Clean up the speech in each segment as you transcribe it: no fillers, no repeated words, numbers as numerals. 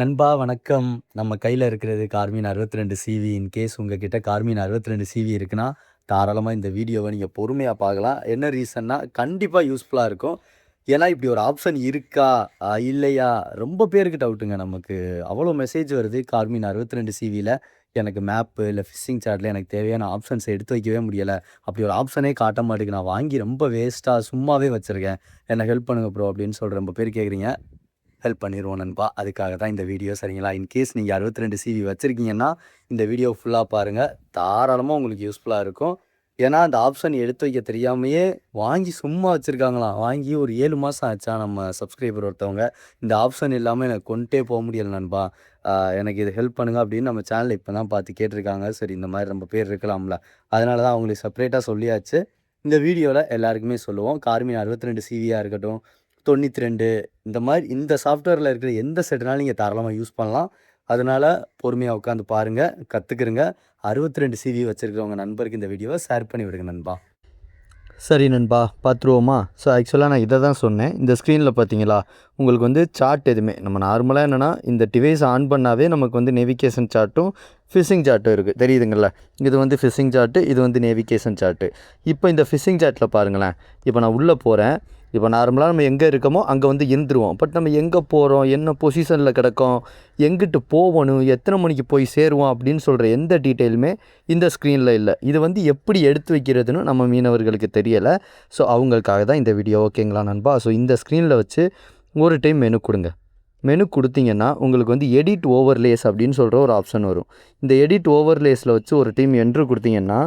நண்பா வணக்கம். நம்ம கையில இருக்கிறது கார்மின் 62 சிவி. இன்கேஸ் உங்ககிட்ட கார்மின் 62 சிவி இருக்குன்னா, தாராளமா இந்த வீடியோவ நீங்க பொறுமையா பார்க்கலாம். என்ன ரீசன்னா, கண்டிப்பா யூஸ்ஃபுல்லா இருக்கும். ஏன்னா, இப்படி ஒரு ஆப்ஷன் இருக்கா? இல்லையா? ரொம்ப பேருக்கு டவுட்டுங்க நமக்கு. அவ்வளோ மெசேஜ் வருது. கார்மின் 62 சிவில எனக்கு மேப்பு, இல்ல ஃபிஷிங் சார்ட்ல எனக்கு தேவையான ஆப்ஷன்ஸ எடுத்து வைக்கவே முடியல. அப்படி ஒரு ஆப்ஷனே காட்ட மாட்டேங்குது. நான் வாங்கி ரொம்ப வேஸ்ட்டா சும்மாவே வச்சிருக்கேன். எனக்கு ஹெல்ப் பண்ணுங்க ப்ரோ அப்படின்னு சொல்ற ரொம்ப பேர் கேட்குறீங்க. ஹெல்ப் பண்ணிருவோம் நண்பா. அதுக்காக தான் இந்த வீடியோ சரிங்களா? இன்கேஸ் நீங்க 62 சிவி வச்சிருக்கீங்கன்னா, இந்த வீடியோ ஃபுல்லா பாருங்க. தாராளமா உங்களுக்கு யூஸ்ஃபுல்லா இருக்கும். ஏன்னா, அந்த ஆப்ஷன் எடுத்து வைக்க தெரியாமயே வாங்கி சும்மா வச்சிருக்காங்களாம். வாங்கி ஒரு 7 மாசம் ஆச்சாம் நம்ம சப்ஸ்கிரைபர் ஒருத்தவங்க. இந்த ஆப்ஷன் இல்லாம எனக்கு கொண்டே போ முடியல நண்பா. அ எனக்கு இது ஹெல்ப் பண்ணுங்க அப்படின்னு நம்ம சேனல்ல இப்ப தான் பார்த்து கேட்டிருக்காங்க. சரி இந்த மாரி ரொம்ப பேர் இருக்கலாம்ல. அதனால தான் அவங்களுக்கு செப்பரேட்டா சொல்லியாச்சு. இந்த வீடியோல எல்லாருக்குமே சொல்லுவோம். கார்மின் 62 சிவியா இருக்கட்டும், 92 இந்த மாரி இந்த சாஃப்ட்வேர்ல இருக்கிற எந்த செட்னாலும் நீங்க தாராளமா யூஸ் பண்ணலாம். அதனால பொறுமையா உட்காந்து பாருங்க, கத்துக்கிருங்க. 62 சிவி வச்சிருக்கிறவங்க நண்பருக்கு இந்த வீடியோவ ஷேர் பண்ணி விடுங்க நண்பா. சரி நண்பா, பார்த்துருவோமா? ஸோ ஆக்சுவலாக நான் இதை தான் சொன்னேன். இந்த ஸ்க்ரீனில் பார்த்தீங்களா, உங்களுக்கு வந்து சார்ட் எதுவுமே நம்ம நார்மலாக என்னென்னா, இந்த டிவைஸ் ஆன் பண்ணாவே நமக்கு வந்து நேவிகேஷன் சார்ட்டும், ஃபிஷிங் சார்ட்டும் இருக்குது. தெரியுதுங்களா? இது வந்து ஃபிஷிங் சார்ட்டு, இது வந்து நேவிகேஷன் சார்ட்டு. இப்போ இந்த ஃபிஷிங் சார்ட்டில் பாருங்களேன். இப்போ நான் உள்ளே போகிறேன். இப்போ நார்மலாக நம்ம எங்கே இருக்கோமோ அங்கே வந்து இருந்துருவோம். பட் நம்ம எங்கே போகிறோம், என்ன பொசிஷனில் கிடக்கோம், எங்கிட்டு போகணும், எத்தனை மணிக்கு போய் சேருவோம் அப்படின்னு சொல்கிற எந்த டீட்டெயிலுமே இந்த ஸ்க்ரீனில் இல்லை. இது வந்து எப்படி எடுத்து வைக்கிறதுன்னு நம்ம மீனவர்களுக்கு தெரியலை. ஸோ அவங்களுக்காக தான் இந்த வீடியோ. ஓகேங்களா நண்பா? ஸோ இந்த ஸ்க்ரீனில் வச்சு ஒரு டைம் மெனு கொடுங்க. மெனு கொடுத்தீங்கன்னா உங்களுக்கு வந்து எடிட் ஓவர்லேஸ் அப்படின்னு சொல்கிற ஒரு ஆப்ஷன் வரும். இந்த எடிட் ஓவர்லேஸில் வச்சு ஒரு டைம் என்ட்ரு கொடுத்தீங்கன்னா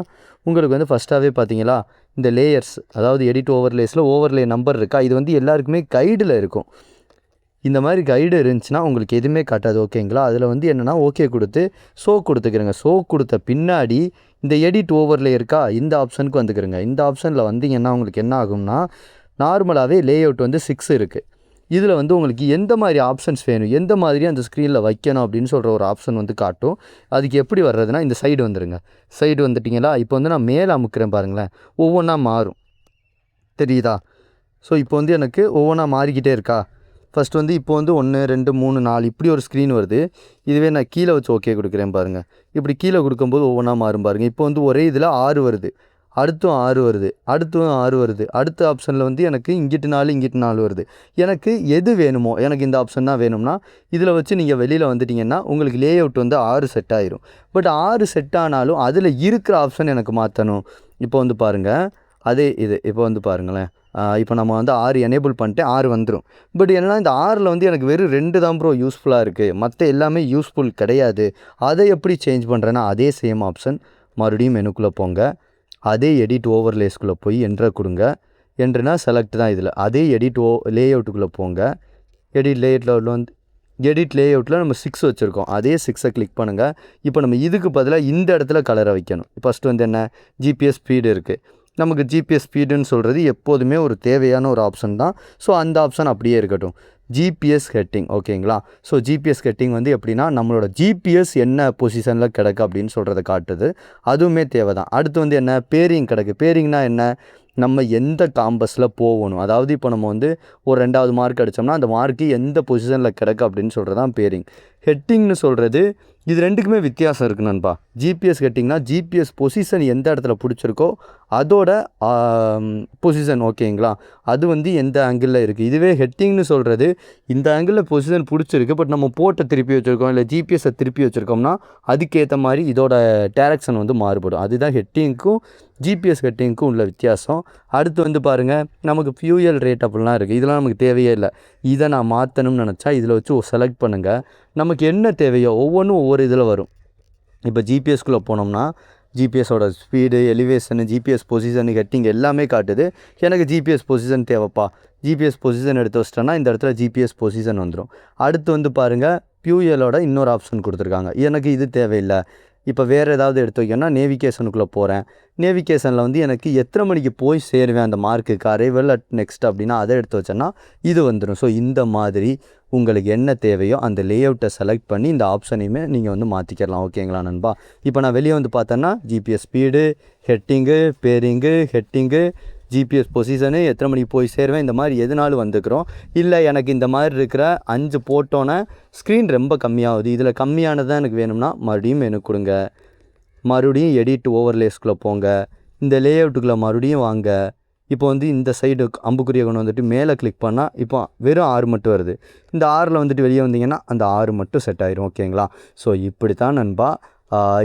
உங்களுக்கு வந்து ஃபஸ்ட்டாகவே பார்த்தீங்களா, இந்த லேயர்ஸ், அதாவது எடிட் ஓவர்லேஸில் ஓவர்லே நம்பர் இருக்கா, இது வந்து எல்லாருக்குமே கைடில் இருக்கும். இந்த மாதிரி கைடு இருந்துச்சுன்னா உங்களுக்கு எதுவுமே காட்டாது. ஓகேங்களா? அதில் வந்து என்னென்னா ஓகே கொடுத்து கொடுத்துக்கிறேங்க. கொடுத்த பின்னாடி இந்த எடிட் ஓவர்லே இருக்கா, இந்த ஆப்ஷனுக்கு வந்துக்கிறேங்க. இந்த ஆப்ஷனில் வந்தீங்கன்னா உங்களுக்கு என்ன ஆகும்னா, நார்மலாகவே லே அவுட் வந்து 6 இருக்குது. இதில் வந்து உங்களுக்கு எந்த மாதிரி ஆப்ஷன்ஸ் வேணும், எந்த மாதிரி அந்த ஸ்க்ரீனில் வைக்கணும் அப்படின்னு சொல்கிற ஒரு ஆப்ஷன் வந்து காட்டும். அதுக்கு எப்படி வர்றதுனா, இந்த சைடு வந்துடுங்க. சைடு வந்துட்டிங்களா? இப்போ வந்து நான் மேலே அமுக்கிறேன் பாருங்களேன், ஒவ்வொன்றா மாறும். தெரியுதா? ஸோ இப்போ வந்து எனக்கு ஒவ்வொன்றா மாறிக்கிட்டே இருக்கா. ஃபஸ்ட் வந்து இப்போ வந்து 1 2 3 4 இப்படி ஒரு ஸ்க்ரீன் வருது. இதுவே நான் கீழே வச்சு ஓகே கொடுக்குறேன் பாருங்கள். இப்படி கீழே கொடுக்கும்போது ஒவ்வொன்றா மாறும் பாருங்கள். இப்போ வந்து ஒரே இதில் 6 வருது, அடுத்தும் 6 வருது, அடுத்தும் 6 வருது. அடுத்த ஆப்ஷனில் வந்து எனக்கு இங்கிட்டு 4 இங்கிட்டு 4 வருது. எனக்கு எது வேணுமோ, எனக்கு இந்த ஆப்ஷன் தான் வேணும்னா இதில் வச்சு நீங்கள் வெளியில் வந்துட்டிங்கன்னா உங்களுக்கு லே அவுட் வந்து 6 செட் ஆயிரும். பட் 6 செட் ஆனாலும் அதில் இருக்கிற ஆப்ஷன் எனக்கு மாற்றணும். இப்போ வந்து பாருங்கள், அதே இது இப்போ வந்து பாருங்களேன். இப்போ நம்ம வந்து 6 எனேபிள் பண்ணிட்டு 6 வந்துடும். பட் என்னென்னா இந்த 6ல் வந்து எனக்கு வெறும் 2 தான் ப்ரோ யூஸ்ஃபுல்லாக இருக்குது, மற்ற எல்லாமே யூஸ்ஃபுல் கிடையாது. அதை எப்படி சேஞ்ச் பண்ணுறேன்னா, அதே சேம் ஆப்ஷன் மறுபடியும் மெனுக்குள்ளே போங்க. அதே எடிட் ஓவர்லேஸ்குள்ளே போய் என்ட்ரை கொடுங்க. என்ட்ருனா செலக்ட் தான் இதில். அதே எடிட் லே அவுட்டுக்குள்ளே போங்க. எடிட் லே அவுட்டில் நம்ம 6 வச்சுருக்கோம். அதே 6ஐ கிளிக் பண்ணுங்கள். இப்போ நம்ம இதுக்கு பதிலாக இந்த இடத்துல கலரை வைக்கணும். ஃபஸ்ட்டு வந்து என்ன, ஜிபிஎஸ் ஸ்பீடு இருக்குது. நமக்கு ஜிபிஎஸ் ஸ்பீடுன்னு சொல்கிறது எப்போதுமே ஒரு தேவையான ஒரு ஆப்ஷன் தான். ஸோ அந்த ஆப்ஷன் அப்படியே இருக்கட்டும். ஜிபிஎஸ் ஹெட்டிங், ஓகேங்களா? ஸோ ஜிபிஎஸ் ஹெட்டிங் வந்து எப்படின்னா, நம்மளோட ஜிபிஎஸ் என்ன பொசிஷனில் கிடக்கு அப்படின்னு சொல்கிறத காட்டுது. அதுவுமே தேவை தான். அடுத்து வந்து என்ன, பேரிங் கிடக்கு. பேரிங்னா என்ன, நம்ம எந்த காம்பஸில் போகணும், அதாவது இப்போ நம்ம வந்து ஒரு 2வது மார்க் அடித்தோம்னா அந்த மார்க்கு எந்த பொசிஷனில் கிடக்கு அப்படின்னு சொல்கிறது தான் பேரிங். ஹெட்டிங்னு சொல்கிறது, இது ரெண்டுக்குமே வித்தியாசம் இருக்குது நண்பா. ஜிபிஎஸ் ஹெட்டிங்னா ஜிபிஎஸ் பொசிஷன் எந்த இடத்துல பிடிச்சிருக்கோ அதோட பொசிஷன், ஓகேங்களா? அது வந்து எந்த ஆங்கிளில் இருக்குது. இதுவே ஹெட்டிங்னு சொல்கிறது, இந்த ஆங்கிளில் பொசிஷன் பிடிச்சிருக்கு, பட் நம்ம போட்டை திருப்பி வச்சுருக்கோம், இல்லை ஜிபிஎஸ்ஸை திருப்பி வச்சுருக்கோம்னா அதுக்கேற்ற மாதிரி இதோட டேரக்ஷன் வந்து மாறுபடும். அதுதான் ஹெட்டிங்க்கும் ஜிபிஎஸ் ஹெட்டிங்க்கும் உள்ள வித்தியாசம். அடுத்து வந்து பாருங்கள், நமக்கு ஃபியூயல் ரேட் அப்படிலாம் இருக்குது. இதெல்லாம் நமக்கு தேவையே இல்லை. இதை நான் மாற்றணும்னு நினச்சா இதில் வச்சு செலக்ட் பண்ணுங்கள். நமக்கு என்ன தேவையோ ஒவ்வொன்றும் ஒவ்வொரு இதில் வரும். இப்போ ஜிபிஎஸ்குள்ளே போனோம்னா ஜிபிஎஸோட speed, elevation, GPS position, heading எல்லாமே காட்டுது. எனக்கு ஜிபிஎஸ் பொசிஷன் தேவைப்பா, ஜிபிஎஸ் பொசிஷன் எடுத்து வச்சிட்டேன்னா இந்த இடத்துல ஜிபிஎஸ் பொசிஷன் வந்துடும். அடுத்து வந்து பாருங்கள், ஃபியூயலோட இன்னொரு ஆப்ஷன் கொடுத்துருக்காங்க. எனக்கு இது தேவையில்லை. இப்போ வேறு ஏதாவது எடுத்து வைக்கணும்னா நேவிகேஷனுக்குள்ளே போகிறேன். நேவிகேஷனில் வந்து எனக்கு எத்தனை மணிக்கு போய் சேருவேன் அந்த மார்க்குக்கு, அரைவல் அட் நெக்ஸ்ட் அப்படின்னா அதை எடுத்து வச்சேன்னா இது வந்துடும். ஸோ இந்த மாதிரி உங்களுக்கு என்ன தேவையோ அந்த லே அவுட்டை செலக்ட் பண்ணி இந்த ஆப்ஷனையுமே நீங்கள் வந்து மாற்றிக்கலாம். ஓகேங்களா நண்பா? இப்போ நான் வெளியே வந்து பார்த்தேன்னா GPS speed, heading, bearing, heading, GPS position, எத்தனை மணிக்கு போய் சேருவேன், இந்த மாதிரி எதுனாலும் வந்துக்கிறோம். இல்லை எனக்கு இந்த மாதிரி இருக்கிற 5 போட்டோன்னே ஸ்க்ரீன் ரொம்ப கம்மியாகுது, இதில் கம்மியானதான் எனக்கு வேணும்னா மறுபடியும் மெனு கொடுங்க. மறுபடியும் எடிட் ஓவர்லேஸ்குள்ளே போங்க. இந்த லேஅவுட்டுக்குள்ளே மறுபடியும் வாங்க. இப்போ வந்து இந்த சைடு அம்புக்குறியை கொண்டு வந்துட்டு மேலே கிளிக் பண்ணால் இப்போ வெறும் 6 மட்டும் வருது. இந்த 6ல் வந்துட்டு வெளியே வந்தீங்கன்னா அந்த 6 மட்டும் செட் ஆயிரும். ஓகேங்களா? ஸோ இப்படி தான் நண்பா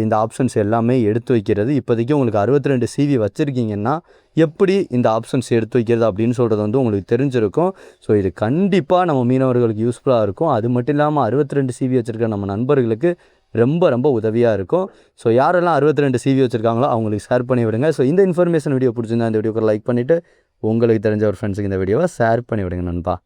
இந்த ஆப்ஷன்ஸ் எல்லாமே எடுத்து வைக்கிறது. இப்போதைக்கு உங்களுக்கு 62 சிவி வச்சுருக்கீங்கன்னா எப்படி இந்த ஆப்ஷன்ஸ் எடுத்து வைக்கிறது அப்படின்னு சொல்கிறது வந்து உங்களுக்கு தெரிஞ்சிருக்கும். ஸோ இது கண்டிப்பாக நம்ம மீனவர்களுக்கு யூஸ்ஃபுல்லாக இருக்கும். அது மட்டும் இல்லாமல் 62 சிவி வச்சுருக்க நம்ம நண்பர்களுக்கு ரொம்ப ரொம்ப உதவியாக இருக்கும். ஸோ யாரெல்லாம் 62 சிவி வச்சுருக்காங்களோ அவங்களுக்கு ஷேர் பண்ணி விடுங்க. ஸோ இந்த இன்ஃபர்மேஷன் வீடியோ பிடிச்சிருந்தா இந்த வீடியோக்கு லைக் பண்ணிவிட்டு உங்களுக்கு தெரிஞ்ச ஒரு ஃப்ரெண்ட்ஸுக்கு இந்த வீடியோவை ஷேர் பண்ணி விடுங்க நண்பா.